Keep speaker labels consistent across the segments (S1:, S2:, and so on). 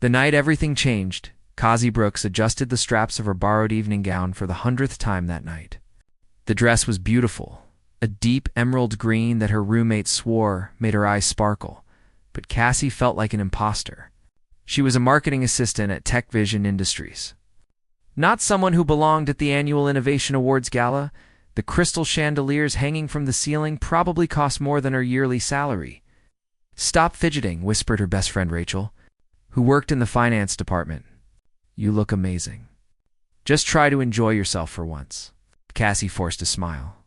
S1: The night everything changed, Causey Brooks adjusted the straps of her borrowed evening gown for the 100th time that night. The dress was beautiful, a deep emerald green that her roommate swore made her eyes sparkle, but Cassie felt like an imposter. She was a marketing assistant at Tech Vision Industries. Not someone who belonged at the annual Innovation Awards Gala. The crystal chandeliers hanging from the ceiling probably cost more than her yearly salary. "Stop fidgeting," whispered her best friend Rachel, who worked in the finance department. "You look amazing. Just try to enjoy yourself for once." Cassie forced a smile.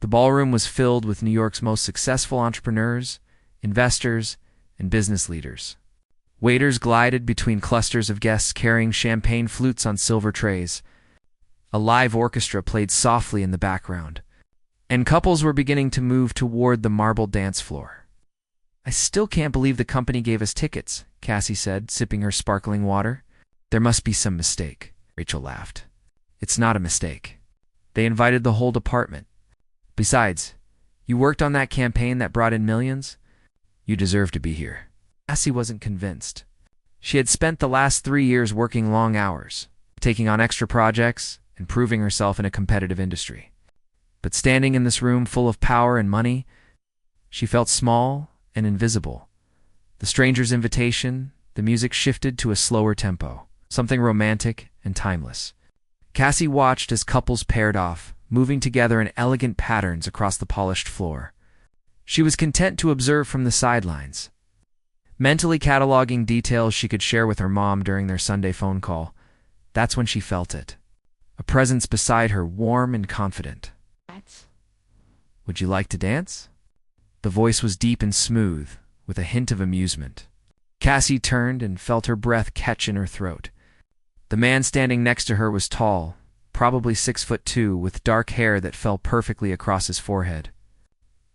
S1: The ballroom was filled with New York's most successful entrepreneurs, investors, and business leaders. Waiters glided between clusters of guests carrying champagne flutes on silver trays. A live orchestra played softly in the background, and couples were beginning to move toward the marble dance floor. "I still can't believe the company gave us tickets," Cassie said, sipping her sparkling water. "There must be some mistake." Rachel laughed. "It's not a mistake. They invited the whole department. Besides, you worked on that campaign that brought in millions. You deserve to be here." Cassie wasn't convinced. She had spent the last 3 years working long hours, taking on extra projects, and proving herself in a competitive industry. But standing in this room full of power and money, she felt small and invisible. The stranger's invitation, the music shifted to a slower tempo, something romantic and timeless. Cassie watched as couples paired off, moving together in elegant patterns across the polished floor. She was content to observe from the sidelines, mentally cataloging details she could share with her mom during their Sunday phone call. That's when she felt it. A presence beside her, warm and confident. "Would you like to dance?" The voice was deep and smooth, with a hint of amusement. Cassie turned and felt her breath catch in her throat. The man standing next to her was tall, probably 6'2", with dark hair that fell perfectly across his forehead.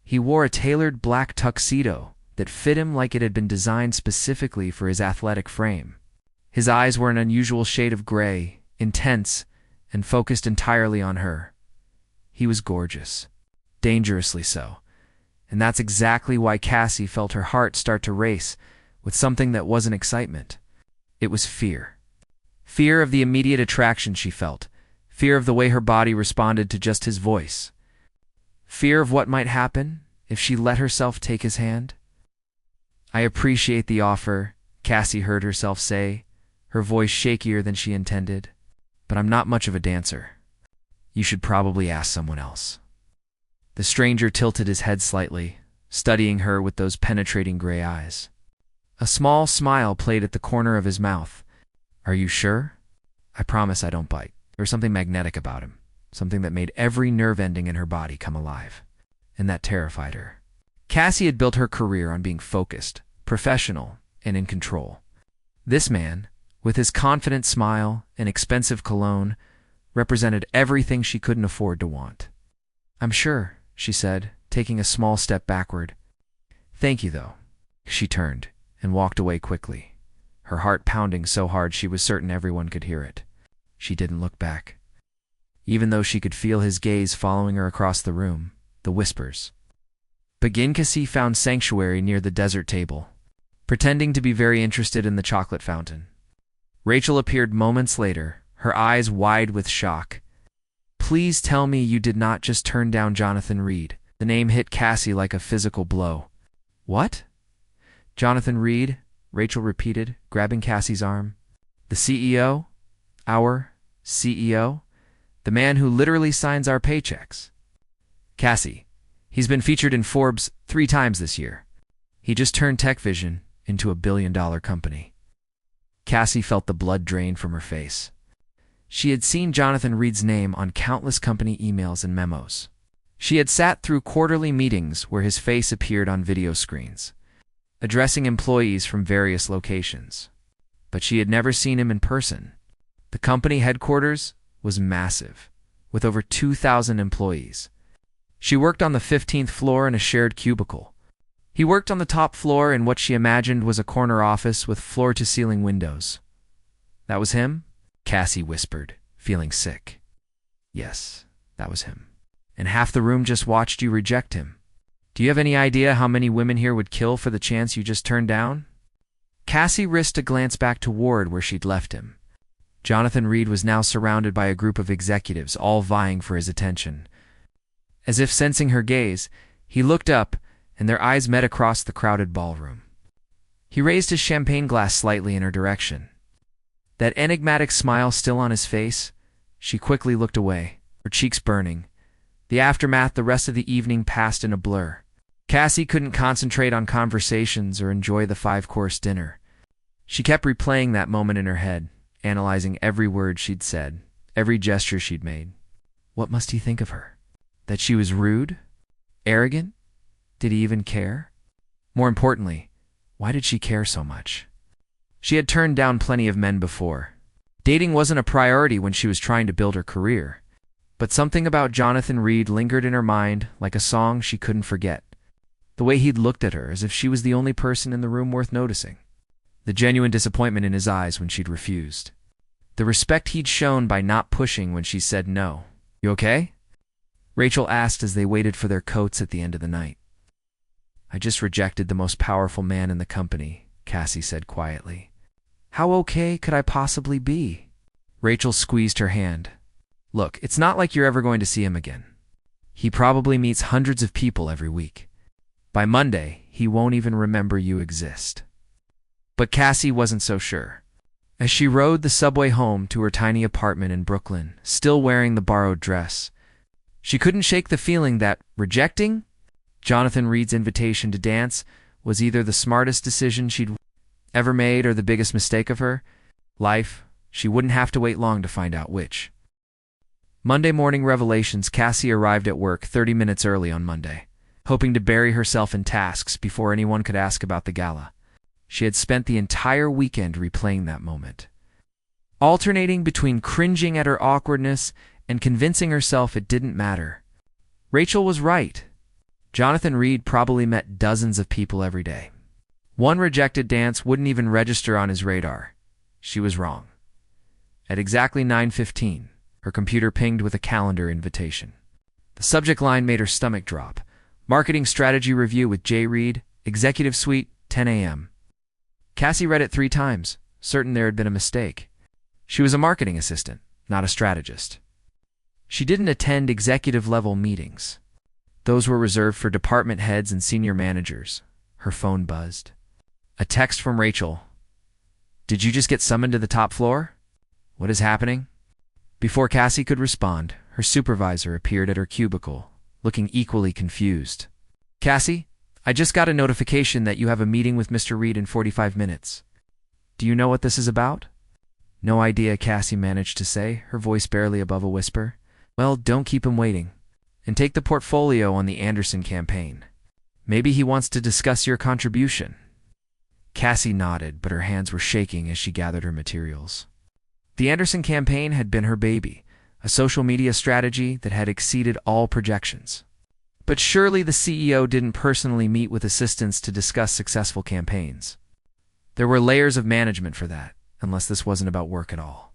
S1: He wore a tailored black tuxedo that fit him like it had been designed specifically for his athletic frame. His eyes were an unusual shade of gray, intense, and focused entirely on her. He was gorgeous, dangerously so, and that's exactly why Cassie felt her heart start to race with something that wasn't excitement. It was fear. Fear of the immediate attraction she felt, fear of the way her body responded to just his voice, fear of what might happen if she let herself take his hand. "I appreciate the offer," Cassie heard herself say, her voice shakier than she intended, "but I'm not much of a dancer. You should probably ask someone else." The stranger tilted his head slightly, studying her with those penetrating gray eyes. A small smile played at the corner of his mouth. "Are you sure? I promise I don't bite." There was something magnetic about him, something that made every nerve ending in her body come alive, and that terrified her. Cassie had built her career on being focused, professional, and in control. This man, with his confident smile and expensive cologne, represented everything she couldn't afford to want. "I'm sure," she said, taking a small step backward. "Thank you, though." She turned and walked away quickly, her heart pounding so hard she was certain everyone could hear it. She didn't look back, even though she could feel his gaze following her across the room, the whispers. Cassie found sanctuary near the dessert table, pretending to be very interested in the chocolate fountain. Rachel appeared moments later, her eyes wide with shock. "Please tell me you did not just turn down Jonathan Reed." The name hit Cassie like a physical blow. "What?" "Jonathan Reed," Rachel repeated, grabbing Cassie's arm. "The CEO? Our CEO? The man who literally signs our paychecks." "Cassie, he's been featured in Forbes 3 times this year. He just turned Tech Vision into a billion-dollar company." Cassie felt the blood drain from her face. She had seen Jonathan Reed's name on countless company emails and memos. She had sat through quarterly meetings where his face appeared on video screens, addressing employees from various locations. But she had never seen him in person. The company headquarters was massive, with over 2,000 employees. She worked on the 15th floor in a shared cubicle. He worked on the top floor in what she imagined was a corner office with floor-to-ceiling windows. "That was him?" Cassie whispered, feeling sick. "Yes, that was him. And half the room just watched you reject him. Do you have any idea how many women here would kill for the chance you just turned down?" Cassie risked a glance back toward where she'd left him. Jonathan Reed was now surrounded by a group of executives, all vying for his attention. As if sensing her gaze, he looked up, and their eyes met across the crowded ballroom. He raised his champagne glass slightly in her direction. That enigmatic smile still on his face, she quickly looked away, her cheeks burning. The aftermath the rest of the evening passed in a blur. Cassie couldn't concentrate on conversations or enjoy the 5-course dinner. She kept replaying that moment in her head, analyzing every word she'd said, every gesture she'd made. What must he think of her? That she was rude? Arrogant? Did he even care? More importantly, why did she care so much? She had turned down plenty of men before. Dating wasn't a priority when she was trying to build her career. But something about Jonathan Reed lingered in her mind like a song she couldn't forget. The way he'd looked at her as if she was the only person in the room worth noticing. The genuine disappointment in his eyes when she'd refused. The respect he'd shown by not pushing when she said no. "You okay?" Rachel asked as they waited for their coats at the end of the night. "I just rejected the most powerful man in the company," Cassie said quietly. "How okay could I possibly be?" Rachel squeezed her hand. "Look, it's not like you're ever going to see him again. He probably meets hundreds of people every week. By Monday, he won't even remember you exist." But Cassie wasn't so sure. As she rode the subway home to her tiny apartment in Brooklyn, still wearing the borrowed dress, she couldn't shake the feeling that rejecting Jonathan Reed's invitation to dance was either the smartest decision she'd ever made or the biggest mistake of her life. She wouldn't have to wait long to find out which. Monday morning revelations. Cassie arrived at work 30 minutes early on Monday, hoping to bury herself in tasks before anyone could ask about the gala. She had spent the entire weekend replaying that moment, alternating between cringing at her awkwardness and convincing herself it didn't matter. Rachel was right. Jonathan Reed probably met dozens of people every day. One rejected dance wouldn't even register on his radar. She was wrong. At exactly 9:15, her computer pinged with a calendar invitation. The subject line made her stomach drop. Marketing Strategy Review with Jay Reed, Executive Suite, 10 a.m. Cassie read it 3 times, certain there had been a mistake. She was a marketing assistant, not a strategist. She didn't attend executive-level meetings. Those were reserved for department heads and senior managers. Her phone buzzed. A text from Rachel. "Did you just get summoned to the top floor? What is happening?" Before Cassie could respond, her supervisor appeared at her cubicle, looking equally confused. "Cassie, I just got a notification that you have a meeting with Mr. Reed in 45 minutes. Do you know what this is about?" "No idea," Cassie managed to say, her voice barely above a whisper. "Well, don't keep him waiting. And take the portfolio on the Anderson campaign. Maybe he wants to discuss your contribution." Cassie nodded, but her hands were shaking as she gathered her materials. The Anderson campaign had been her baby, a social media strategy that had exceeded all projections. But surely the CEO didn't personally meet with assistants to discuss successful campaigns. There were layers of management for that, unless this wasn't about work at all.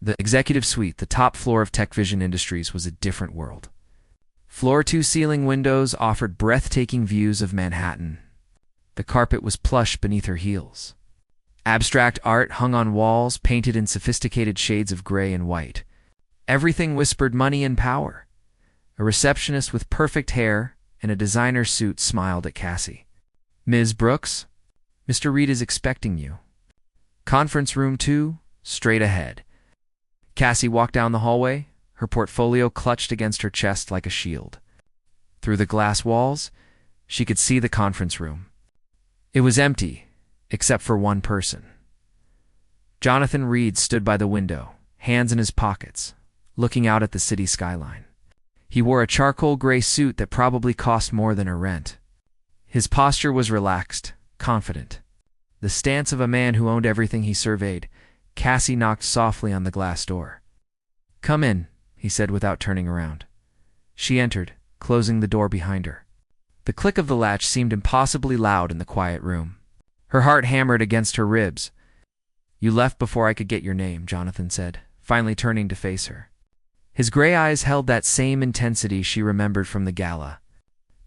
S1: The executive suite, the top floor of TechVision Industries, was a different world. Floor-to-ceiling windows offered breathtaking views of Manhattan. The carpet was plush beneath her heels. Abstract art hung on walls painted in sophisticated shades of gray and white. Everything whispered money and power. A receptionist with perfect hair and a designer suit smiled at Cassie. "Ms. Brooks, Mr. Reed is expecting you. Conference room 2, straight ahead." Cassie walked down the hallway, her portfolio clutched against her chest like a shield. Through the glass walls, she could see the conference room. It was empty, except for one person. Jonathan Reed stood by the window, hands in his pockets, looking out at the city skyline. He wore a charcoal gray suit that probably cost more than her rent. His posture was relaxed, confident. The stance of a man who owned everything he surveyed. Cassie knocked softly on the glass door. "Come in," he said without turning around. She entered, closing the door behind her. The click of the latch seemed impossibly loud in the quiet room. Her heart hammered against her ribs. "You left before I could get your name," Jonathan said, finally turning to face her. His gray eyes held that same intensity she remembered from the gala.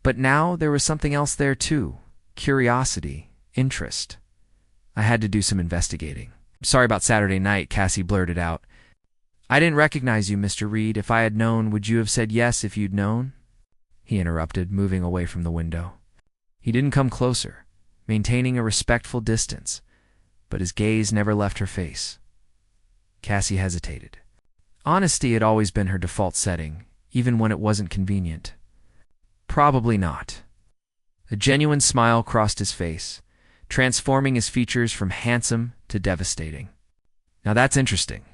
S1: But now there was something else there too. Curiosity, interest. I had to do some investigating. Sorry about Saturday night, Cassie blurted out. I didn't recognize you, Mr. Reed. If I had known, would you have said yes if you'd known? He interrupted, moving away from the window. He didn't come closer, maintaining a respectful distance, but his gaze never left her face. Cassie hesitated. Honesty had always been her default setting, even when it wasn't convenient. Probably not. A genuine smile crossed his face, transforming his features from handsome to devastating. Now that's interesting.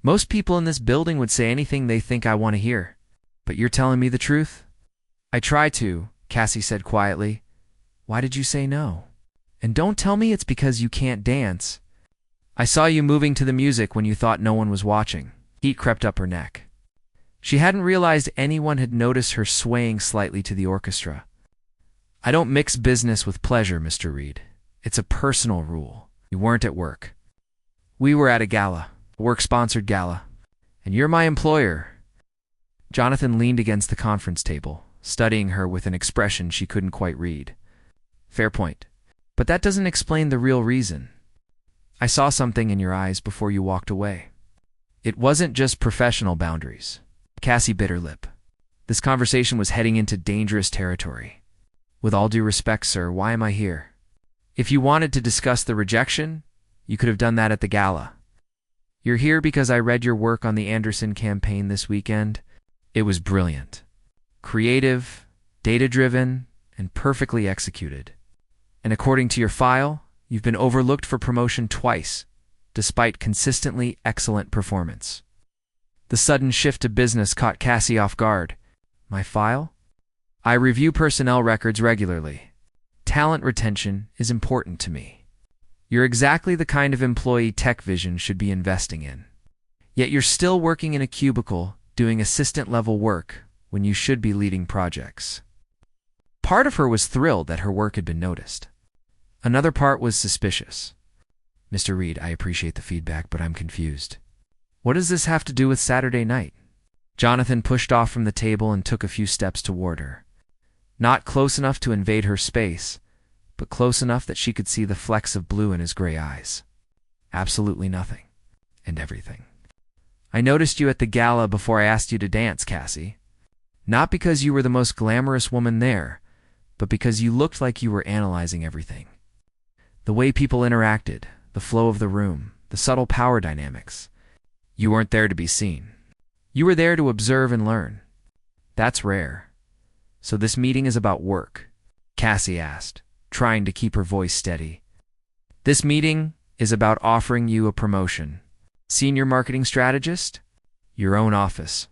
S1: Most people in this building would say anything they think I want to hear. But you're telling me the truth? I try to, Cassie said quietly. Why did you say no? And don't tell me it's because you can't dance. I saw you moving to the music when you thought no one was watching. Heat crept up her neck. She hadn't realized anyone had noticed her swaying slightly to the orchestra. I don't mix business with pleasure, Mr. Reed. It's a personal rule. You weren't at work. We were at a gala, a work-sponsored gala, and you're my employer. Jonathan leaned against the conference table, studying her with an expression she couldn't quite read. Fair point. But that doesn't explain the real reason. I saw something in your eyes before you walked away. It wasn't just professional boundaries. Cassie bit her lip. This conversation was heading into dangerous territory. With all due respect, sir, why am I here? If you wanted to discuss the rejection, you could have done that at the gala. You're here because I read your work on the Anderson campaign this weekend. It was brilliant. Creative, data-driven, and perfectly executed. And according to your file, you've been overlooked for promotion twice, despite consistently excellent performance. The sudden shift to business caught Cassie off guard. My file? I review personnel records regularly. Talent retention is important to me. You're exactly the kind of employee Tech Vision should be investing in. Yet you're still working in a cubicle, doing assistant-level work, when you should be leading projects. Part of her was thrilled that her work had been noticed. Another part was suspicious. Mr. Reed, I appreciate the feedback, but I'm confused. What does this have to do with Saturday night? Jonathan pushed off from the table and took a few steps toward her. Not close enough to invade her space, but close enough that she could see the flecks of blue in his gray eyes. Absolutely nothing. And everything. I noticed you at the gala before I asked you to dance, Cassie. Not because you were the most glamorous woman there, but because you looked like you were analyzing everything. The way people interacted, the flow of the room, the subtle power dynamics. You weren't there to be seen. You were there to observe and learn. That's rare. So this meeting is about work? Cassie asked, trying to keep her voice steady. This meeting is about offering you a promotion. Senior marketing strategist? Your own office.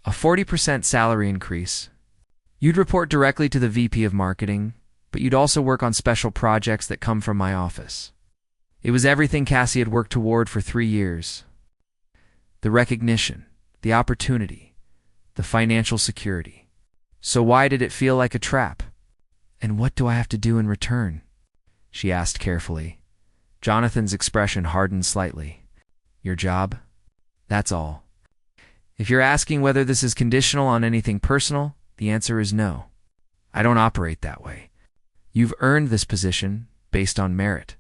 S1: A 40% salary increase. You'd report directly to the VP of marketing, but you'd also work on special projects that come from my office. It was everything Cassie had worked toward for 3 years. The recognition, the opportunity, the financial security. So why did it feel like a trap? And what do I have to do in return? She asked carefully. Jonathan's expression hardened slightly. Your job? That's all. If you're asking whether this is conditional on anything personal, the answer is no. I don't operate that way. You've earned this position based on merit.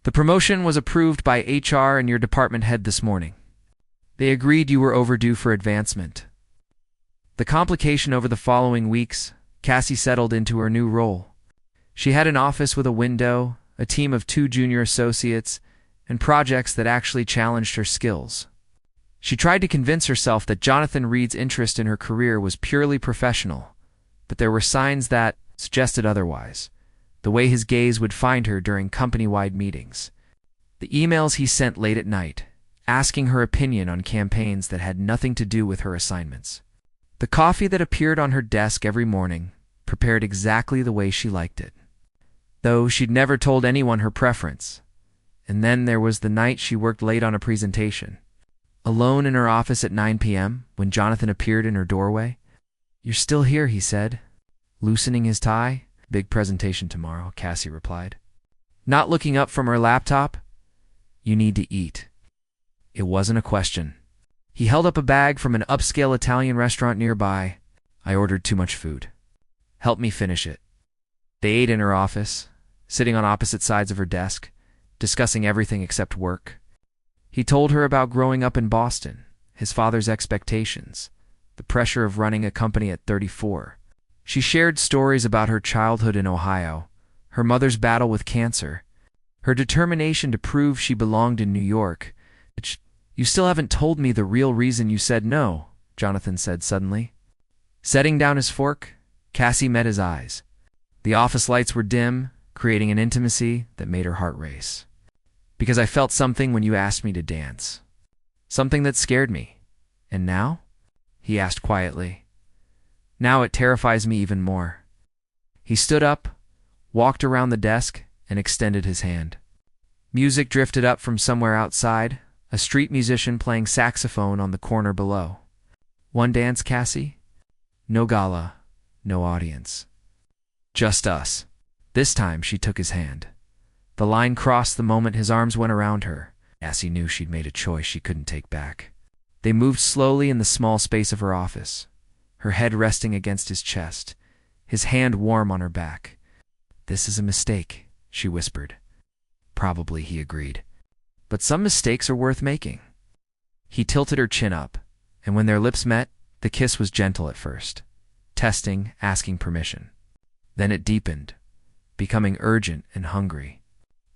S1: The promotion was approved by HR and your department head this morning. They agreed you were overdue for advancement. The complication over the following weeks, Cassie settled into her new role. She had an office with a window, a team of 2 junior associates, and projects that actually challenged her skills. She tried to convince herself that Jonathan Reed's interest in her career was purely professional, but there were signs that suggested otherwise. The way his gaze would find her during company-wide meetings. The emails he sent late at night, asking her opinion on campaigns that had nothing to do with her assignments. The coffee that appeared on her desk every morning, prepared exactly the way she liked it. Though she'd never told anyone her preference. And then there was the night she worked late on a presentation. Alone in her office at 9 p.m., when Jonathan appeared in her doorway. You're still here, he said, loosening his tie. Big presentation tomorrow, Cassie replied. Not looking up from her laptop. You need to eat. It wasn't a question. He held up a bag from an upscale Italian restaurant nearby. I ordered too much food. Help me finish it. They ate in her office, sitting on opposite sides of her desk, discussing everything except work. He told her about growing up in Boston, his father's expectations, the pressure of running a company at 34. She shared stories about her childhood in Ohio, her mother's battle with cancer, her determination to prove she belonged in New York. "You still haven't told me the real reason you said no," Jonathan said suddenly. Setting down his fork, Cassie met his eyes. The office lights were dim, creating an intimacy that made her heart race. "Because I felt something when you asked me to dance. Something that scared me. And now?" he asked quietly. "Now it terrifies me even more." He stood up, walked around the desk, and extended his hand. Music drifted up from somewhere outside, a street musician playing saxophone on the corner below. "One dance, Cassie?" No gala, no audience. Just us. This time she took his hand. The line crossed the moment his arms went around her. Cassie knew she'd made a choice she couldn't take back. They moved slowly in the small space of her office, her head resting against his chest, his hand warm on her back. "This is a mistake," she whispered. "Probably," he agreed. "But some mistakes are worth making." He tilted her chin up, and when their lips met, the kiss was gentle at first, testing, asking permission. Then it deepened, becoming urgent and hungry.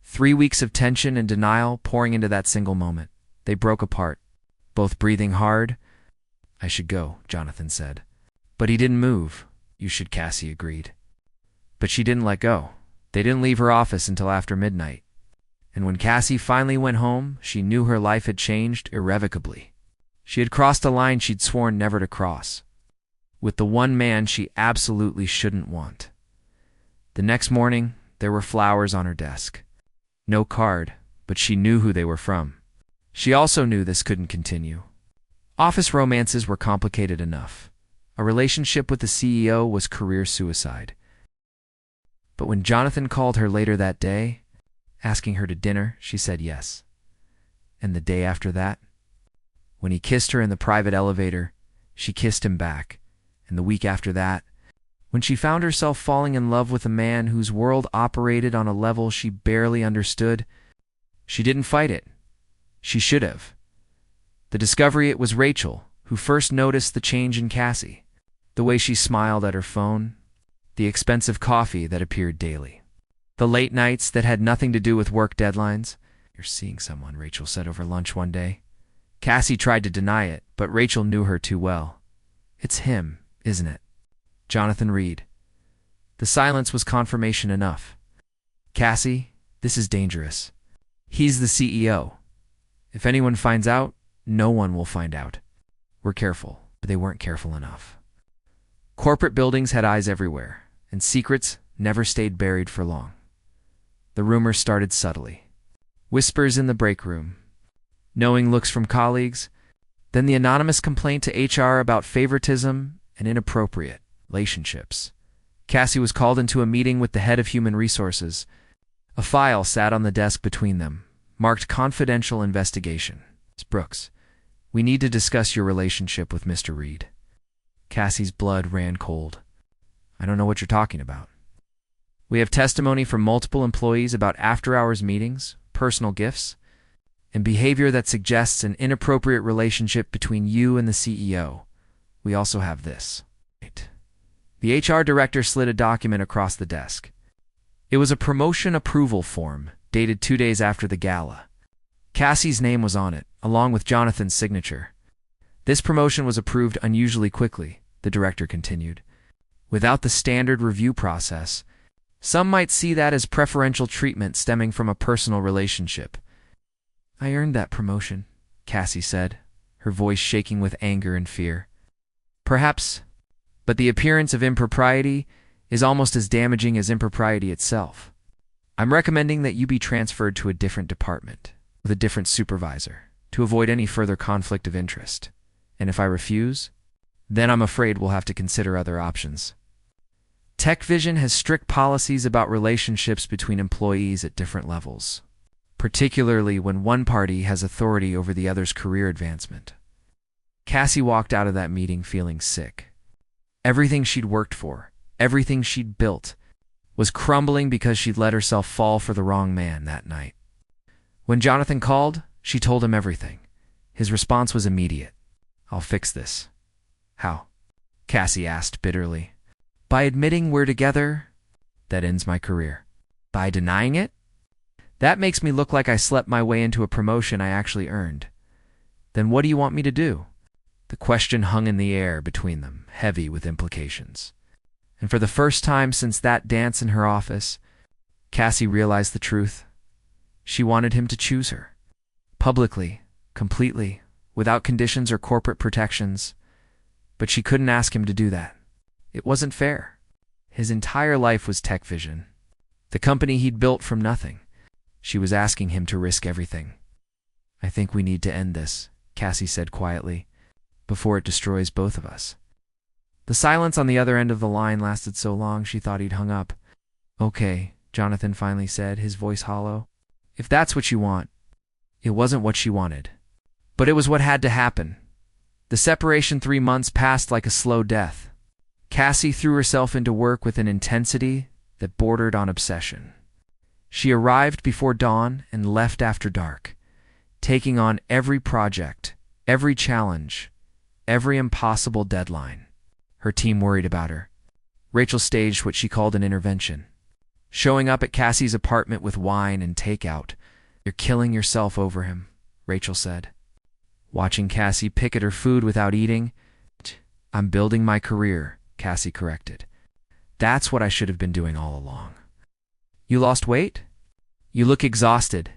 S1: 3 weeks of tension and denial pouring into that single moment. They broke apart, both breathing hard. "I should go," Jonathan said. But he didn't move. "You should," Cassie agreed. But she didn't let go. They didn't leave her office until after midnight. And when Cassie finally went home, she knew her life had changed irrevocably. She had crossed a line she'd sworn never to cross, with the one man she absolutely shouldn't want. The next morning, there were flowers on her desk. No card, but she knew who they were from. She also knew this couldn't continue. Office romances were complicated enough. A relationship with the CEO was career suicide. But when Jonathan called her later that day, asking her to dinner, she said yes. And the day after that, when he kissed her in the private elevator, she kissed him back. And the week after that, when she found herself falling in love with a man whose world operated on a level she barely understood, she didn't fight it. She should have. The discovery it was Rachel who first noticed the change in Cassie, the way she smiled at her phone, the expensive coffee that appeared daily, the late nights that had nothing to do with work deadlines. "You're seeing someone," Rachel said over lunch one day. Cassie tried to deny it, but Rachel knew her too well. "It's him, isn't it?" Jonathan Reed. The silence was confirmation enough. "Cassie, this is dangerous. He's the CEO. If anyone finds out, no one will find out. We're careful." But they weren't careful enough. Corporate buildings had eyes everywhere, and secrets never stayed buried for long. The rumors started subtly. Whispers in the break room, knowing looks from colleagues, then the anonymous complaint to HR about favoritism and inappropriate relationships. Cassie was called into a meeting with the head of human resources. A file sat on the desk between them, marked confidential investigation. "Ms. Brooks, we need to discuss your relationship with Mr. Reed." Cassie's blood ran cold. "I don't know what you're talking about." "We have testimony from multiple employees about after-hours meetings, personal gifts, and behavior that suggests an inappropriate relationship between you and the CEO. We also have this." The HR director slid a document across the desk. It was a promotion approval form, dated 2 days after the gala. Cassie's name was on it, along with Jonathan's signature. "This promotion was approved unusually quickly," the director continued. "Without the standard review process, some might see that as preferential treatment stemming from a personal relationship." "I earned that promotion," Cassie said, her voice shaking with anger and fear. "Perhaps, but the appearance of impropriety is almost as damaging as impropriety itself. I'm recommending that you be transferred to a different department, with a different supervisor, to avoid any further conflict of interest. And if I refuse, then I'm afraid we'll have to consider other options." TechVision has strict policies about relationships between employees at different levels, particularly when one party has authority over the other's career advancement. Cassie walked out of that meeting feeling sick. Everything she'd worked for, everything she'd built, was crumbling because she'd let herself fall for the wrong man that night. When Jonathan called, she told him everything. His response was immediate. "I'll fix this." "How?" Cassie asked bitterly. "By admitting we're together." "That ends my career." "By denying it?" "That makes me look like I slept my way into a promotion I actually earned." "Then what do you want me to do?" The question hung in the air between them, heavy with implications. And for the first time since that dance in her office, Cassie realized the truth. She wanted him to choose her. Publicly, completely, without conditions or corporate protections. But she couldn't ask him to do that. It wasn't fair. His entire life was Tech Vision, the company he'd built from nothing. She was asking him to risk everything. "I think we need to end this," Cassie said quietly, "before it destroys both of us." The silence on the other end of the line lasted so long she thought he'd hung up. "Okay," Jonathan finally said, his voice hollow. "If that's what you want." It wasn't what she wanted, but it was what had to happen. The separation 3 months passed like a slow death. Cassie threw herself into work with an intensity that bordered on obsession. She arrived before dawn and left after dark, taking on every project, every challenge, every impossible deadline. Her team worried about her. Rachel staged what she called an intervention. Showing up at Cassie's apartment with wine and takeout. "You're killing yourself over him," Rachel said. Watching Cassie pick at her food without eating. "I'm building my career," Cassie corrected. "That's what I should have been doing all along." "You lost weight? You look exhausted.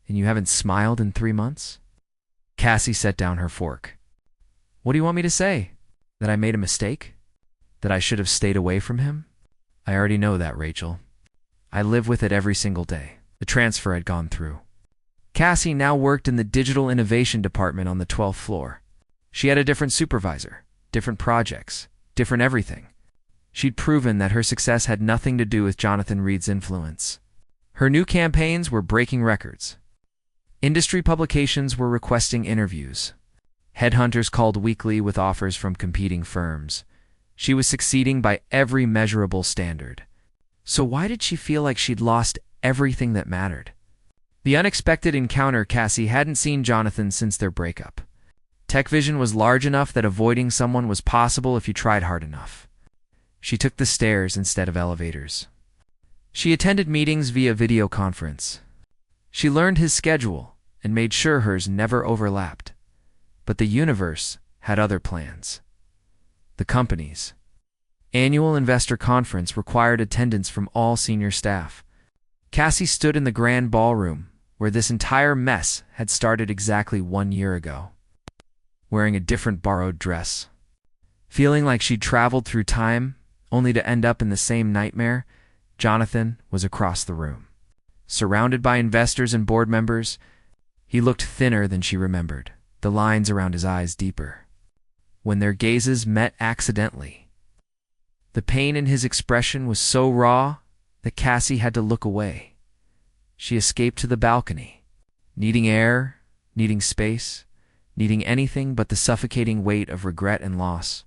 S1: And you haven't smiled in 3 months?" Cassie set down her fork. "What do you want me to say? That I made a mistake? That I should have stayed away from him? I already know that, Rachel. I live with it every single day." The transfer had gone through. Cassie now worked in the digital innovation department on the 12th floor. She had a different supervisor, different projects, different everything. She'd proven that her success had nothing to do with Jonathan Reed's influence. Her new campaigns were breaking records. Industry publications were requesting interviews. Headhunters called weekly with offers from competing firms. She was succeeding by every measurable standard. So why did she feel like she'd lost everything that mattered? The unexpected encounter. Cassie hadn't seen Jonathan since their breakup. Tech Vision was large enough that avoiding someone was possible if you tried hard enough. She took the stairs instead of elevators. She attended meetings via video conference. She learned his schedule and made sure hers never overlapped. But the universe had other plans. The company's annual investor conference required attendance from all senior staff. Cassie stood in the grand ballroom, where this entire mess had started exactly 1 year ago, wearing a different borrowed dress. Feeling like she'd traveled through time, only to end up in the same nightmare, Jonathan was across the room. Surrounded by investors and board members, he looked thinner than she remembered, the lines around his eyes deeper. When their gazes met accidentally, the pain in his expression was so raw that Cassie had to look away. She escaped to the balcony, needing air, needing space, needing anything but the suffocating weight of regret and loss.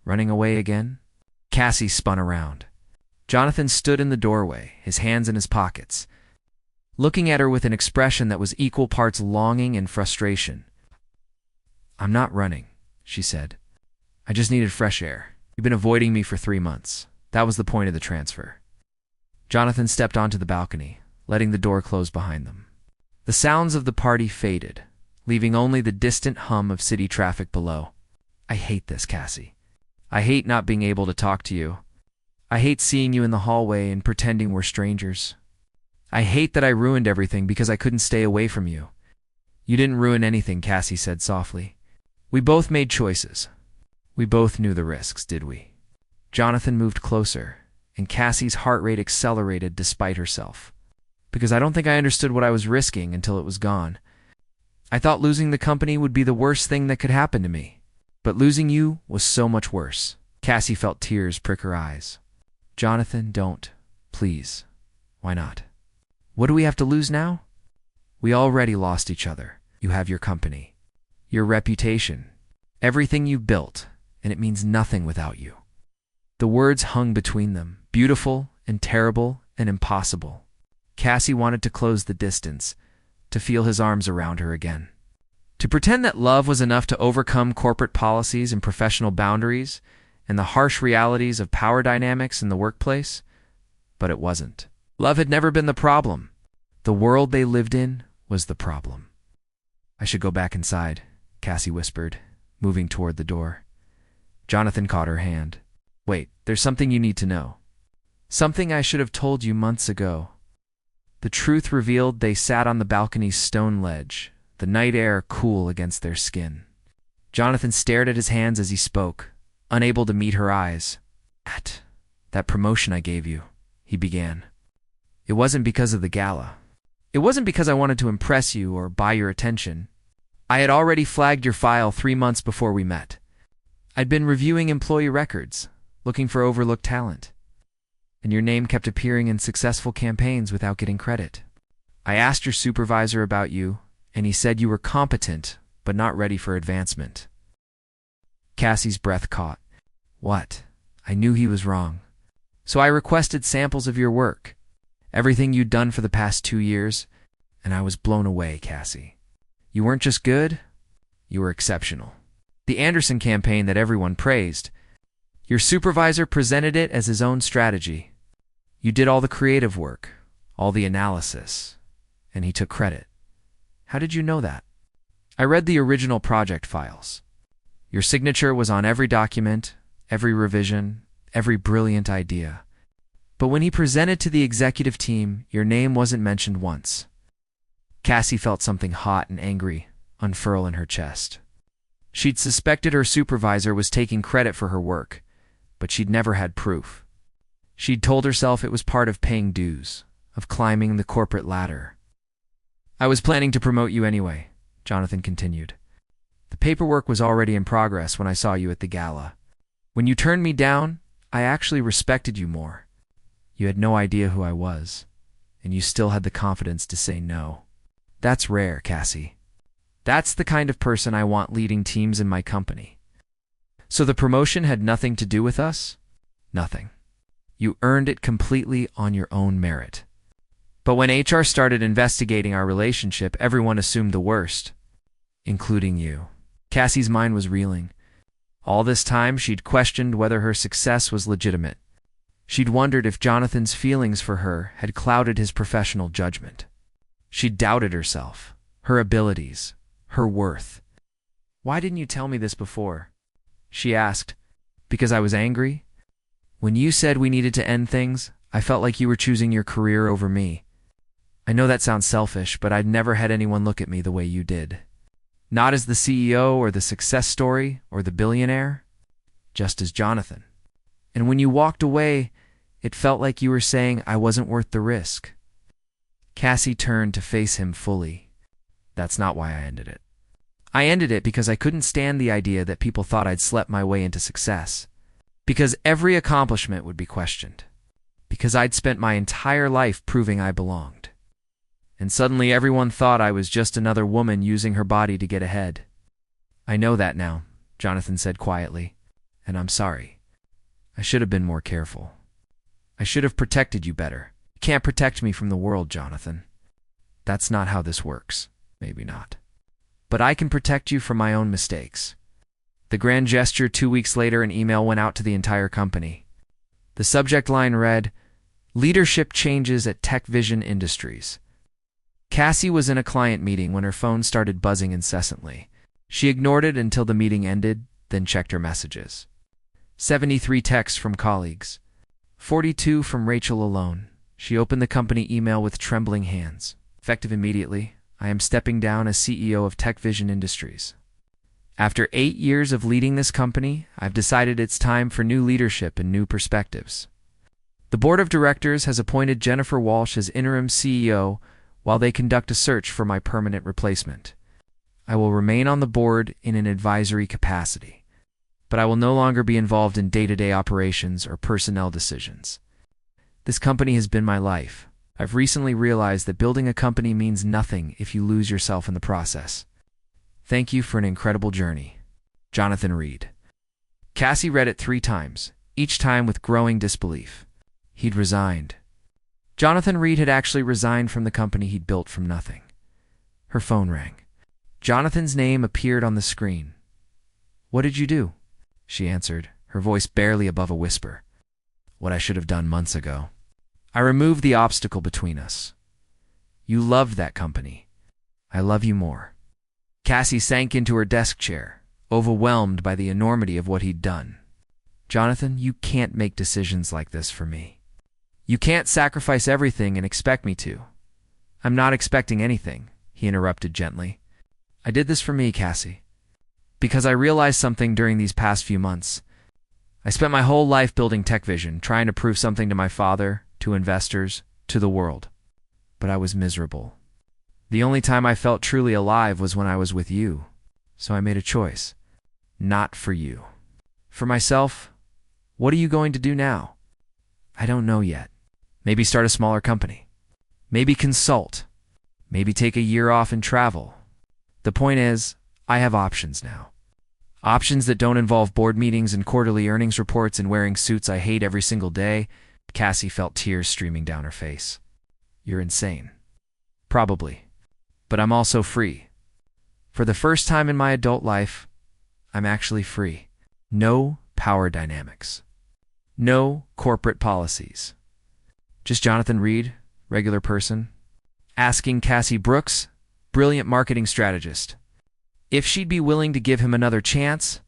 S1: Running away again? Cassie spun around. Jonathan stood in the doorway, his hands in his pockets, looking at her with an expression that was equal parts longing and frustration. "I'm not running," she said. "I just needed fresh air. You've been avoiding me for 3 months. That was the point of the transfer." Jonathan stepped onto the balcony, letting the door close behind them. The sounds of the party faded, leaving only the distant hum of city traffic below. "I hate this, Cassie. I hate not being able to talk to you. I hate seeing you in the hallway and pretending we're strangers. I hate that I ruined everything because I couldn't stay away from you." "You didn't ruin anything," Cassie said softly. "We both made choices. We both knew the risks, did we?" Jonathan moved closer, and Cassie's heart rate accelerated despite herself. "Because I don't think I understood what I was risking until it was gone. I thought losing the company would be the worst thing that could happen to me. But losing you was so much worse." Cassie felt tears prick her eyes. "Jonathan, don't. Please. Why not? What do we have to lose now? We already lost each other. You have your company, your reputation, everything you built, and it means nothing without you." The words hung between them, beautiful and terrible and impossible. Cassie wanted to close the distance, to feel his arms around her again. To pretend that love was enough to overcome corporate policies and professional boundaries and the harsh realities of power dynamics in the workplace. But it wasn't. Love had never been the problem. The world they lived in was the problem. "I should go back inside," Cassie whispered, moving toward the door. Jonathan caught her hand. "Wait, there's something you need to know. Something I should have told you months ago." The truth revealed they sat on the balcony's stone ledge, the night air cool against their skin. Jonathan stared at his hands as he spoke, unable to meet her eyes. That promotion I gave you," he began. "It wasn't because of the gala. It wasn't because I wanted to impress you or buy your attention. I had already flagged your file 3 months before we met. I'd been reviewing employee records, looking for overlooked talent. And your name kept appearing in successful campaigns without getting credit. I asked your supervisor about you, and he said you were competent, but not ready for advancement." Cassie's breath caught. "What?" I knew he was wrong. "So I requested samples of your work, everything you'd done for the past 2 years, and I was blown away, Cassie. You weren't just good, you were exceptional. The Anderson campaign that everyone praised. Your supervisor presented it as his own strategy. You did all the creative work, all the analysis, and he took credit. How did you know that?" "I read the original project files. Your signature was on every document, every revision, every brilliant idea. But when he presented to the executive team, your name wasn't mentioned once." Cassie felt something hot and angry unfurl in her chest. She'd suspected her supervisor was taking credit for her work, but she'd never had proof. She'd told herself it was part of paying dues, of climbing the corporate ladder. "I was planning to promote you anyway," Jonathan continued. "The paperwork was already in progress when I saw you at the gala. When you turned me down, I actually respected you more. You had no idea who I was, and you still had the confidence to say no. That's rare, Cassie. That's the kind of person I want leading teams in my company. So the promotion had nothing to do with us? Nothing. You earned it completely on your own merit. But when HR started investigating our relationship, everyone assumed the worst, including you." Cassie's mind was reeling. All this time, she'd questioned whether her success was legitimate. She'd wondered if Jonathan's feelings for her had clouded his professional judgment. She'd doubted herself, her abilities, her worth. "Why didn't you tell me this before?" she asked. "Because I was angry? When you said we needed to end things, I felt like you were choosing your career over me. I know that sounds selfish, but I'd never had anyone look at me the way you did. Not as the CEO or the success story or the billionaire, just as Jonathan. And when you walked away, it felt like you were saying I wasn't worth the risk." Cassie turned to face him fully. "That's not why I ended it. I ended it because I couldn't stand the idea that people thought I'd slept my way into success. Because every accomplishment would be questioned. Because I'd spent my entire life proving I belonged. And suddenly everyone thought I was just another woman using her body to get ahead. I know that now," Jonathan said quietly, "and I'm sorry. I should have been more careful. I should have protected you better. You can't protect me from the world, Jonathan. That's not how this works. Maybe not. But I can protect you from my own mistakes." The grand gesture. 2 weeks later, an email went out to the entire company. The subject line read, "Leadership changes at Tech Vision Industries." Cassie was in a client meeting when her phone started buzzing incessantly. She ignored it until the meeting ended, then checked her messages. 73 texts from colleagues. 42 from Rachel alone. She opened the company email with trembling hands. "Effective immediately, I am stepping down as CEO of Tech Vision Industries. After 8 years of leading this company, I've decided it's time for new leadership and new perspectives. The board of directors has appointed Jennifer Walsh as interim CEO while they conduct a search for my permanent replacement. I will remain on the board in an advisory capacity, but I will no longer be involved in day-to-day operations or personnel decisions. This company has been my life. I've recently realized that building a company means nothing if you lose yourself in the process. Thank you for an incredible journey. Jonathan Reed." Cassie read it 3 times, each time with growing disbelief. He'd resigned. Jonathan Reed had actually resigned from the company he'd built from nothing. Her phone rang. Jonathan's name appeared on the screen. "What did you do?" she answered, her voice barely above a whisper. "What I should have done months ago. I removed the obstacle between us. You loved that company. I love you more." Cassie sank into her desk chair, overwhelmed by the enormity of what he'd done. "Jonathan, you can't make decisions like this for me. You can't sacrifice everything and expect me to." "I'm not expecting anything," he interrupted gently. "I did this for me, Cassie, because I realized something during these past few months. I spent my whole life building TechVision, trying to prove something to my father, to investors, to the world. But I was miserable. The only time I felt truly alive was when I was with you. So I made a choice. Not for you. For myself, what are you going to do now? I don't know yet. Maybe start a smaller company. Maybe consult. Maybe take a year off and travel. The point is, I have options now. Options that don't involve board meetings and quarterly earnings reports and wearing suits I hate every single day." Cassie felt tears streaming down her face. "You're insane." "Probably. But I'm also free. For the first time in my adult life, I'm actually free. No power dynamics. No corporate policies. Just Jonathan Reed, regular person, asking Cassie Brooks, brilliant marketing strategist, if she'd be willing to give him another chance.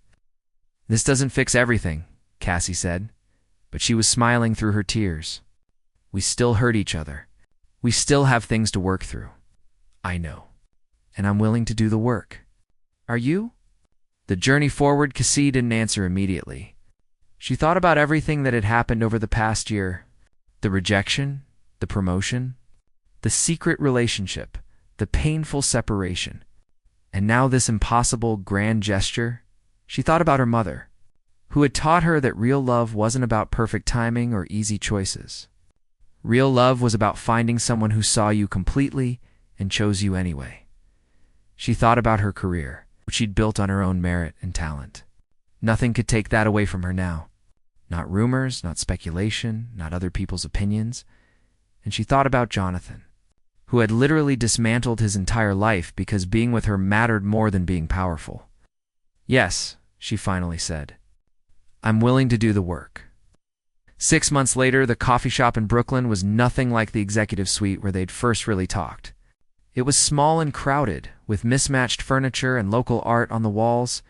S1: This doesn't fix everything," Cassie said, but she was smiling through her tears. "We still hurt each other. We still have things to work through. I know. And I'm willing to do the work. Are you?" The journey forward, Cassie didn't answer immediately. She thought about everything that had happened over the past year. The rejection, the promotion, the secret relationship, the painful separation. And now this impossible grand gesture. She thought about her mother, who had taught her that real love wasn't about perfect timing or easy choices. Real love was about finding someone who saw you completely and chose you anyway. She thought about her career, which she'd built on her own merit and talent. Nothing could take that away from her now. Not rumors, not speculation, not other people's opinions. And she thought about Jonathan, who had literally dismantled his entire life because being with her mattered more than being powerful. "Yes," she finally said. "I'm willing to do the work." 6 months later, the coffee shop in Brooklyn was nothing like the executive suite where they'd first really talked. It was small and crowded, with mismatched furniture and local art on the walls.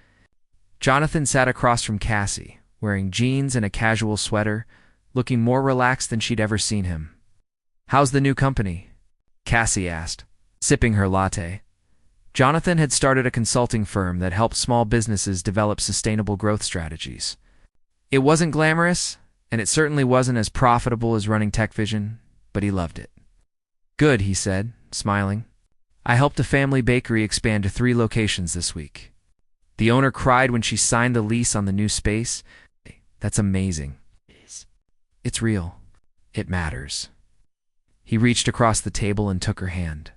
S1: Jonathan sat across from Cassie, wearing jeans and a casual sweater, looking more relaxed than she'd ever seen him. "How's the new company?" Cassie asked, sipping her latte. Jonathan had started a consulting firm that helped small businesses develop sustainable growth strategies. It wasn't glamorous, and it certainly wasn't as profitable as running TechVision, but he loved it. "Good," he said, smiling. "I helped a family bakery expand to 3 locations this week. The owner cried when she signed the lease on the new space. That's amazing. It's real. It matters." He reached across the table and took her hand.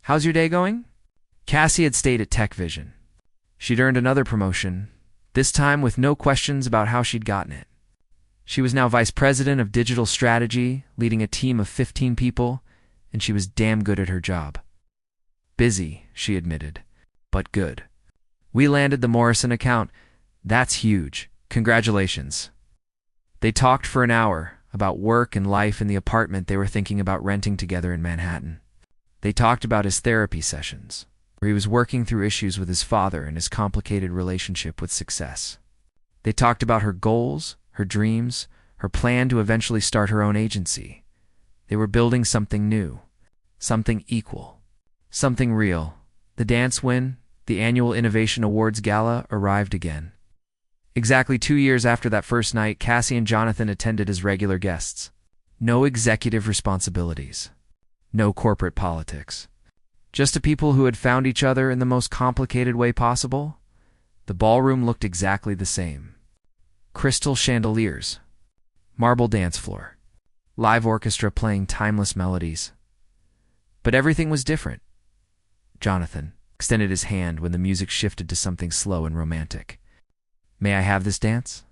S1: "How's your day going?" Cassie had stayed at TechVision. She'd earned another promotion, this time with no questions about how she'd gotten it. She was now vice president of digital strategy, leading a team of 15 people, and she was damn good at her job. "Busy," she admitted, "but good. We landed the Morrison account. That's huge. Congratulations." They talked for an hour about work and life in the apartment they were thinking about renting together in Manhattan. They talked about his therapy sessions, where he was working through issues with his father and his complicated relationship with success. They talked about her goals, her dreams, her plan to eventually start her own agency. They were building something new, something equal, something real. The dance win, the annual Innovation Awards Gala, arrived again. Exactly 2 years after that first night, Cassie and Jonathan attended as regular guests. No executive responsibilities. No corporate politics. Just a people who had found each other in the most complicated way possible. The ballroom looked exactly the same. Crystal chandeliers. Marble dance floor. Live orchestra playing timeless melodies. But everything was different. Jonathan extended his hand when the music shifted to something slow and romantic. "May I have this dance?"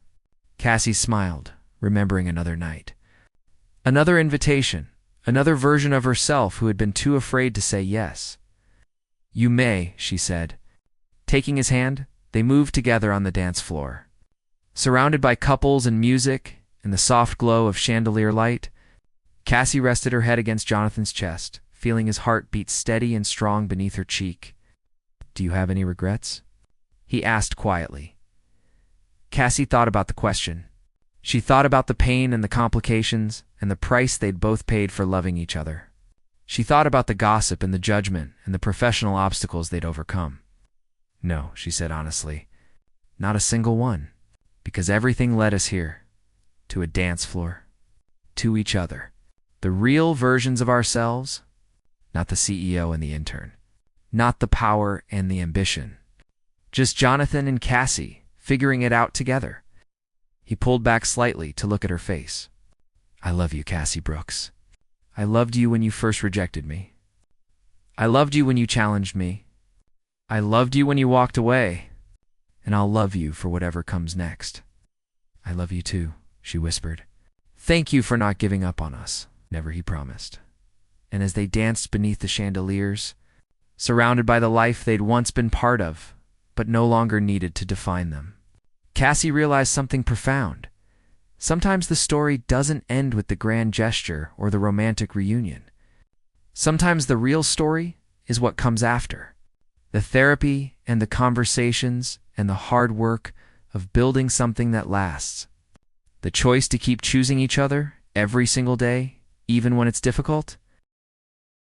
S1: Cassie smiled, remembering another night. Another invitation, another version of herself who had been too afraid to say yes. You may, she said. Taking his hand, they moved together on the dance floor. Surrounded by couples and music and the soft glow of chandelier light, Cassie rested her head against Jonathan's chest, feeling his heart beat steady and strong beneath her cheek. Do you have any regrets? He asked quietly. Cassie thought about the question. She thought about the pain and the complications and the price they'd both paid for loving each other. She thought about the gossip and the judgment and the professional obstacles they'd overcome. No, she said honestly, not a single one, because everything led us here, to a dance floor, to each other. The real versions of ourselves, not the CEO and the intern, not the power and the ambition. Just Jonathan and Cassie, figuring it out together. He pulled back slightly to look at her face. I love you, Cassie Brooks. I loved you when you first rejected me. I loved you when you challenged me. I loved you when you walked away. And I'll love you for whatever comes next. I love you too, she whispered. Thank you for not giving up on us, never, he promised. And as they danced beneath the chandeliers, surrounded by the life they'd once been part of, but no longer needed to define them, Cassie realized something profound. Sometimes the story doesn't end with the grand gesture or the romantic reunion. Sometimes the real story is what comes after. The therapy and the conversations and the hard work of building something that lasts. The choice to keep choosing each other every single day, even when it's difficult.